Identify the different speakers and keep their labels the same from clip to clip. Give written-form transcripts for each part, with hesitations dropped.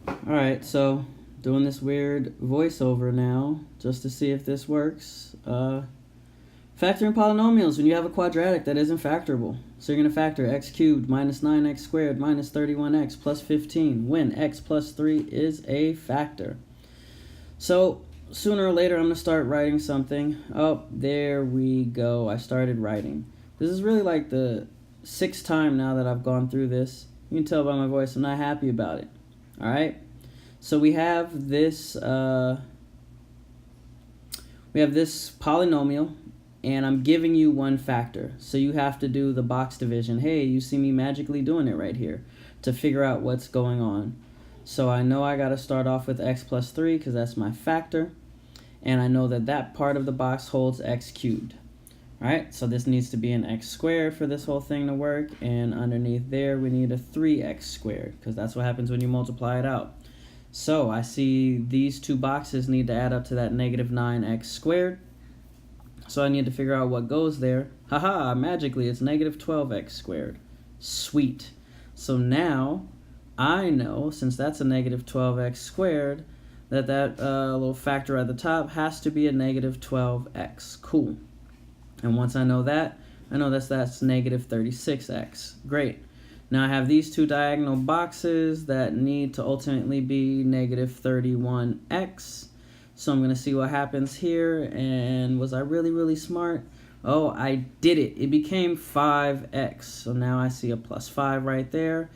Speaker 1: Alright, so doing this weird voiceover now just to see if this works. Factoring polynomials when you have a quadratic that isn't factorable. So you're going to factor x cubed minus 9x squared minus 31x plus 15 when x plus 3 is a factor. So sooner or later I'm going to start writing something. Oh, there we go. I started writing. This is really like the 6th time now that I've gone through this. You can tell by my voice I'm not happy about it. Alright? So we have this polynomial, and I'm giving you one factor. So you have to do the box division. Hey, you see me magically doing it right here to figure out what's going on. So I know I got to start off with x plus 3 because that's my factor. And I know that that part of the box holds x cubed. All right, so this needs to be an x squared for this whole thing to work. And underneath there, we need a 3x squared because that's what happens when you multiply it out. So I see these two boxes need to add up to that negative 9x squared. So I need to figure out what goes there. Haha, magically it's negative 12x squared. Sweet. So now I know, since that's a negative 12x squared, that little factor at the top has to be a negative 12x. Cool. And once I know that, I know that's negative 36x. Great. Now I have these two diagonal boxes that need to ultimately be negative 31x. So I'm going to see what happens here. And was I really, really smart? Oh, I did it. It became 5x. So now I see a plus 5 right there.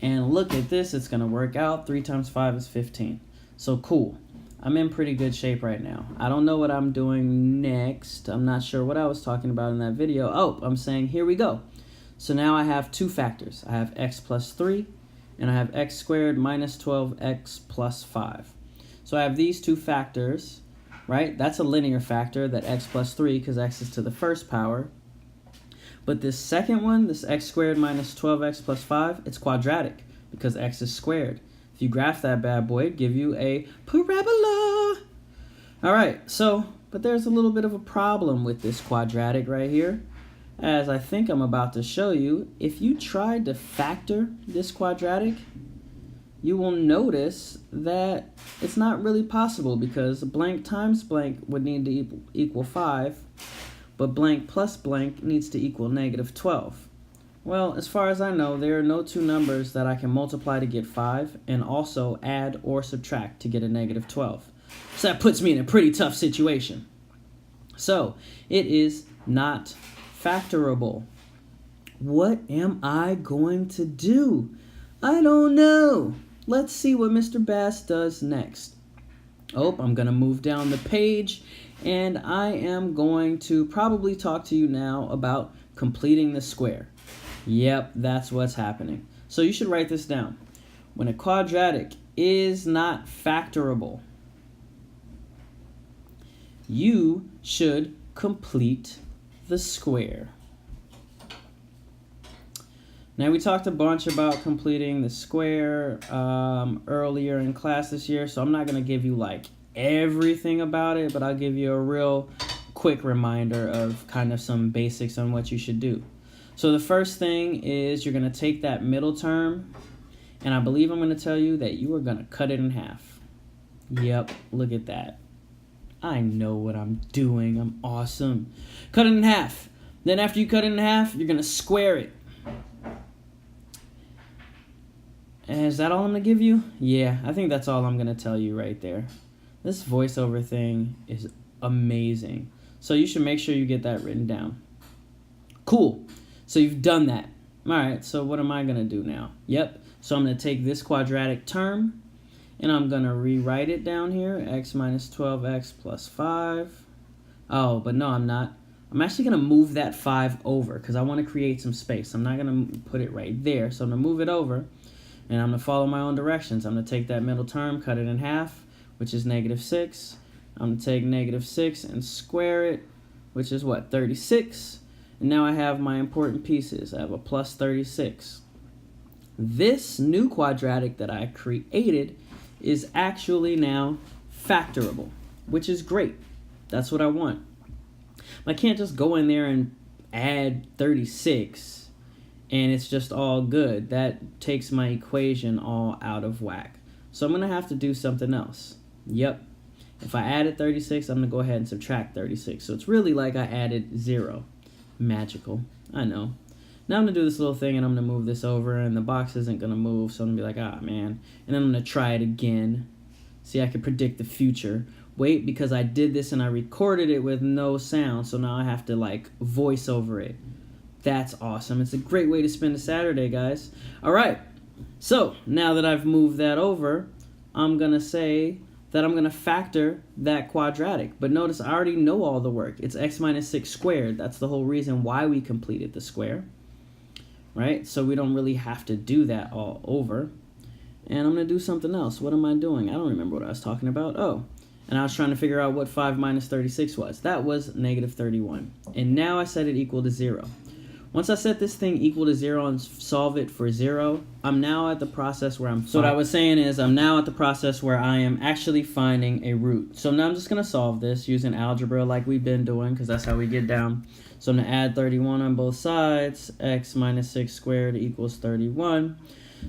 Speaker 1: And look at this. It's going to work out. 3 times 5 is 15. So cool. I'm in pretty good shape right now. I don't know what I'm doing next. I'm not sure what I was talking about in that video. Oh, I'm saying here we go. So now I have two factors. I have x plus 3, and I have x squared minus 12x plus 5. So I have these two factors, right? That's a linear factor, that x plus 3, because x is to the first power. But this second one, this x squared minus 12x plus 5, it's quadratic, because x is squared. If you graph that bad boy, it'd give you a parabola. All right, so, but there's a little bit of a problem with this quadratic right here. As I think I'm about to show you, if you tried to factor this quadratic, you will notice that it's not really possible because blank times blank would need to equal 5, but blank plus blank needs to equal negative 12. Well, as far as I know, there are no two numbers that I can multiply to get 5 and also add or subtract to get a negative 12. So that puts me in a pretty tough situation. So it is not factorable. What am I going to do? I don't know. Let's see what Mr. Bass does next. Oh, I'm going to move down the page, and I am going to probably talk to you now about completing the square. Yep, that's what's happening. So you should write this down. When a quadratic is not factorable, you should complete the square. Now we talked a bunch about completing the square earlier in class this year, so I'm not going to give you like everything about it, but I'll give you a real quick reminder of kind of some basics on what you should do. So the first thing is you're going to take that middle term, and I believe I'm going to tell you that you are going to cut it in half. Yep, look at that. I know what I'm doing. I'm awesome. Cut it in half. Then after you cut it in half, you're going to square it. And is that all I'm going to give you? Yeah, I think that's all I'm going to tell you right there. This voiceover thing is amazing. So you should make sure you get that written down. Cool. So you've done that. All right, so what am I going to do now? Yep, so I'm going to take this quadratic term, and I'm going to rewrite it down here, x minus 12x plus 5. Oh, but no, I'm not. I'm actually going to move that 5 over because I want to create some space. I'm not going to put it right there, so I'm going to move it over, and I'm going to follow my own directions. I'm going to take that middle term, cut it in half, which is negative 6. I'm going to take negative 6 and square it, which is what, 36. And now I have my important pieces. I have a plus 36. This new quadratic that I created is actually now factorable, which is great. That's what I want. I can't just go in there and add 36 and it's just all good. That takes my equation all out of whack. So I'm going to have to do something else. Yep. If I added 36, I'm going to go ahead and subtract 36. So it's really like I added 0. Magical. I know. Now I'm going to do this little thing, and I'm going to move this over, and the box isn't going to move, so I'm going to be like, ah, man. And then I'm going to try it again. See, I can predict the future. Wait, because I did this and I recorded it with no sound, so now I have to, like, voice over it. That's awesome. It's a great way to spend a Saturday, guys. All right. So now that I've moved that over, I'm going to say that I'm going to factor that quadratic. But notice I already know all the work. It's x minus 6 squared. That's the whole reason why we completed the square. Right? So we don't really have to do that all over. And I'm going to do something else. What am I doing? I don't remember what I was talking about. Oh, and I was trying to figure out what 5 minus 36 was. That was negative 31. And now I set it equal to 0. Once I set this thing equal to 0 and solve it for 0, I'm now at the process where So what I was saying is I'm now at the process where I am actually finding a root. So now I'm just going to solve this using algebra like we've been doing, because that's how we get down. So I'm going to add 31 on both sides. X minus 6 squared equals 31.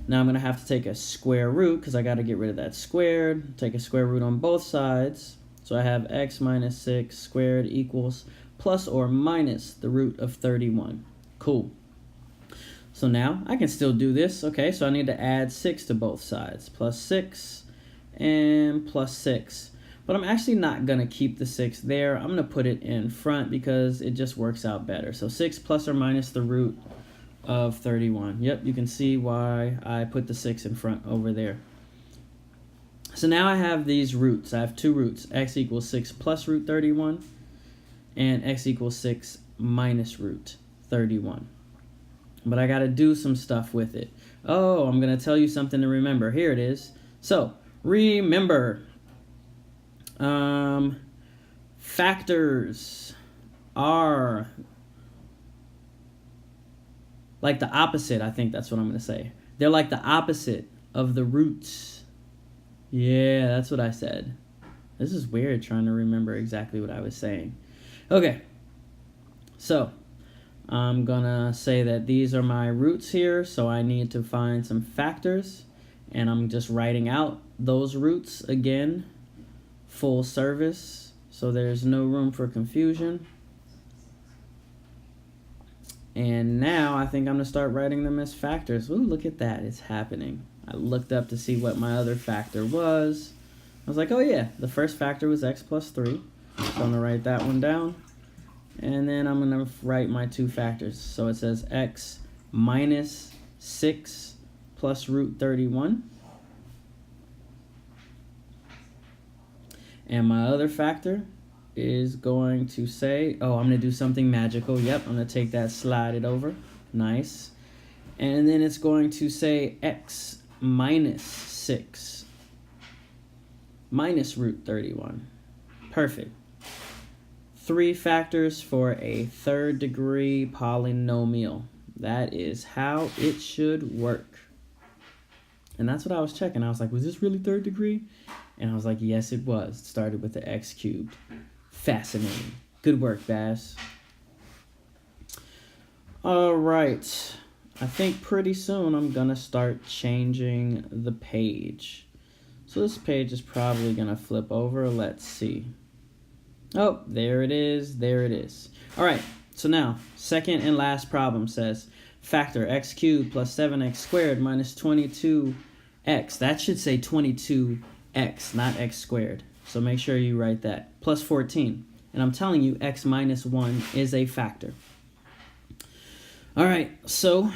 Speaker 1: Now I'm going to have to take a square root because I got to get rid of that squared. Take a square root on both sides. So I have x minus 6 squared equals plus or minus the root of 31. Cool. So now I can still do this. Okay, so I need to add 6 to both sides. Plus 6 and plus 6. But I'm actually not going to keep the 6 there. I'm going to put it in front because it just works out better. So 6 plus or minus the root of 31. Yep, you can see why I put the 6 in front over there. So now I have these roots. I have two roots. X equals 6 plus root 31 and x equals 6 minus root 31. But I got to do some stuff with it. Oh, I'm going to tell you something to remember. Here it is. So, remember, factors are like the opposite. I think that's what I'm going to say. They're like the opposite of the roots. Yeah, that's what I said. This is weird trying to remember exactly what I was saying. Okay, so I'm gonna say that these are my roots here, so I need to find some factors, and I'm just writing out those roots again, full service, so there's no room for confusion. And now I think I'm gonna start writing them as factors. Ooh, look at that, it's happening. I looked up to see what my other factor was. I was like, oh yeah, the first factor was x plus 3. So I'm gonna write that one down. And then I'm going to write my two factors. So it says x minus 6 plus root 31. And my other factor is going to say, oh, I'm going to do something magical. Yep, I'm going to take that, slide it over. Nice. And then it's going to say x minus 6 minus root 31. Perfect. 3 factors for a third degree polynomial. That is how it should work. And that's what I was checking. I was like, was this really third degree? And I was like, yes, it was. It started with the x cubed. Fascinating. Good work, Bass. All right. I think pretty soon I'm going to start changing the page. So this page is probably going to flip over. Let's see. Oh, there it is. There it is. All right. So now, second and last problem says, factor x cubed plus 7x squared minus 22x. That should say 22x, not x squared. So make sure you write that. Plus 14. And I'm telling you, x minus 1 is a factor. All right. So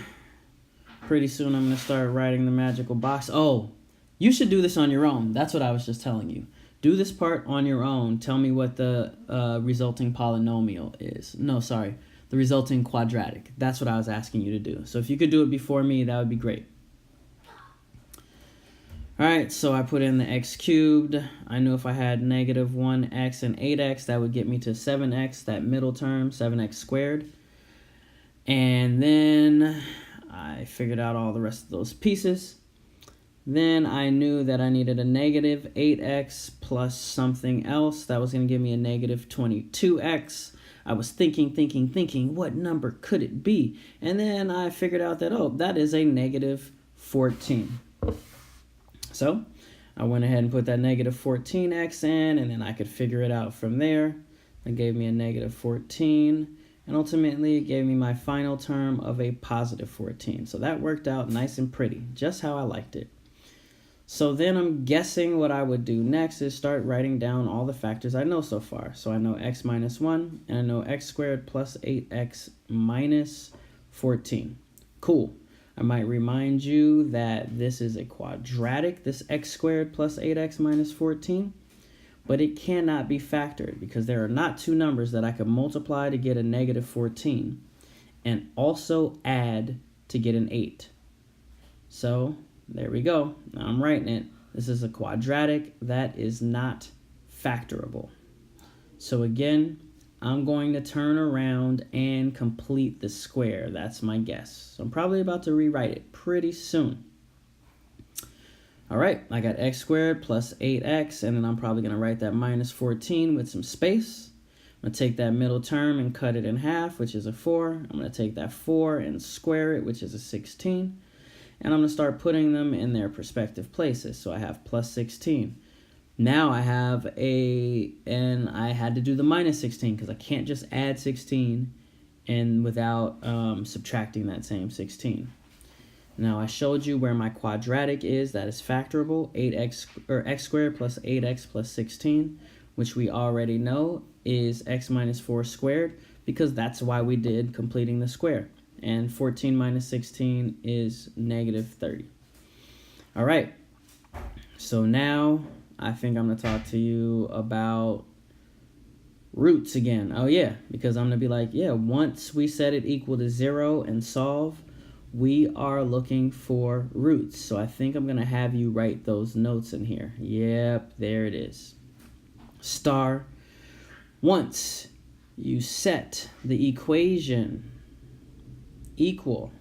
Speaker 1: pretty soon I'm going to start writing the magical box. Oh, you should do this on your own. That's what I was just telling you. Do this part on your own. Tell me what the resulting polynomial is. No, sorry. The resulting quadratic. That's what I was asking you to do. So if you could do it before me, that would be great. All right, so I put in the x cubed. I knew if I had negative 1x and 8x, that would get me to 7x, that middle term, 7x squared. And then I figured out all the rest of those pieces. Then I knew that I needed a negative 8x plus something else. That was going to give me a negative 22x. I was thinking, what number could it be? And then I figured out that, oh, that is a negative 14. So I went ahead and put that negative 14x in, and then I could figure it out from there. It gave me a negative 14, and ultimately it gave me my final term of a positive 14. So that worked out nice and pretty, just how I liked it. So then I'm guessing what I would do next is start writing down all the factors I know so far. So I know x minus 1, and I know x squared plus 8x minus 14. Cool. I might remind you that this is a quadratic, this x squared plus 8x minus 14, but it cannot be factored because there are not two numbers that I could multiply to get a negative 14 and also add to get an 8. So there we go. Now I'm writing it. This is a quadratic that is not factorable. So again, I'm going to turn around and complete the square. That's my guess. So I'm probably about to rewrite it pretty soon. All right, I got x squared plus 8x, and then I'm probably going to write that minus 14 with some space. I'm going to take that middle term and cut it in half, which is a 4. I'm going to take that 4 and square it, which is a 16. And I'm going to start putting them in their respective places. So I have plus 16. Now I have and I had to do the minus 16 because I can't just add 16 and without subtracting that same 16. Now I showed you where my quadratic is, that is factorable, x squared plus 8x plus 16, which we already know is x minus 4 squared because that's why we did completing the square. And 14 minus 16 is negative 30. All right, so now I think I'm going to talk to you about roots again. Oh, yeah, because I'm going to be like, yeah, once we set it equal to 0 and solve, we are looking for roots. So I think I'm going to have you write those notes in here. Yep, there it is. Star. Once you set the equation equal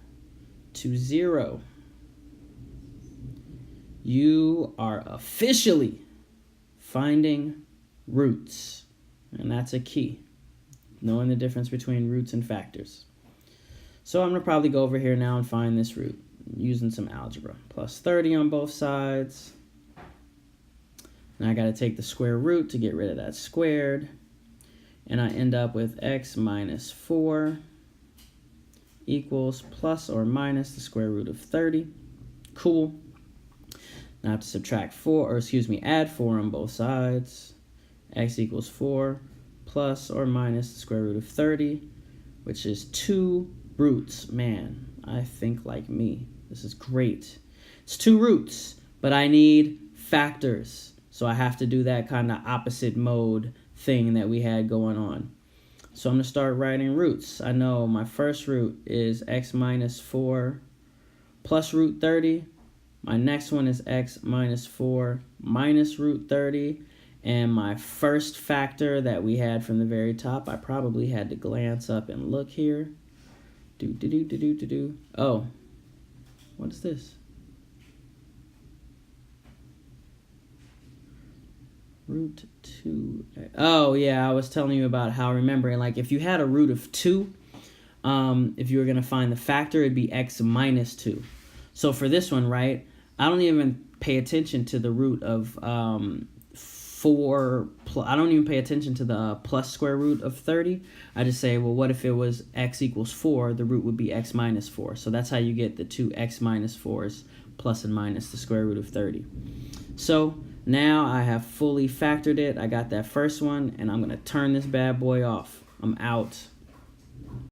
Speaker 1: to 0, you are officially finding roots. And that's a key, knowing the difference between roots and factors. So I'm going to probably go over here now and find this root using some algebra. Plus 30 on both sides. Now I got to take the square root to get rid of that squared. And I end up with x minus 4 equals plus or minus the square root of 30. Cool. Now I have to subtract 4, or excuse me, add 4 on both sides. X equals 4 plus or minus the square root of 30, which is 2 roots. Man, I think like me. This is great. It's 2 roots, but I need factors. So I have to do that kind of opposite mode thing that we had going on. So I'm going to start writing roots. I know my first root is x minus 4 plus root 30. My next one is x minus 4 minus root 30. And my first factor that we had from the very top, I probably had to glance up and look here. Oh, what is this? Root 2. Oh, yeah, I was telling you about how remembering, like if you had a root of 2, if you were going to find the factor, it'd be x minus 2. So for this one, right, I don't even pay attention to the root of 4. I don't even pay attention to the plus square root of 30. I just say, well, what if it was x equals 4? The root would be x minus 4. So that's how you get the two x minus 4s, plus and minus the square root of 30. So now I have fully factored it. I got that first one, and I'm going to turn this bad boy off. I'm out.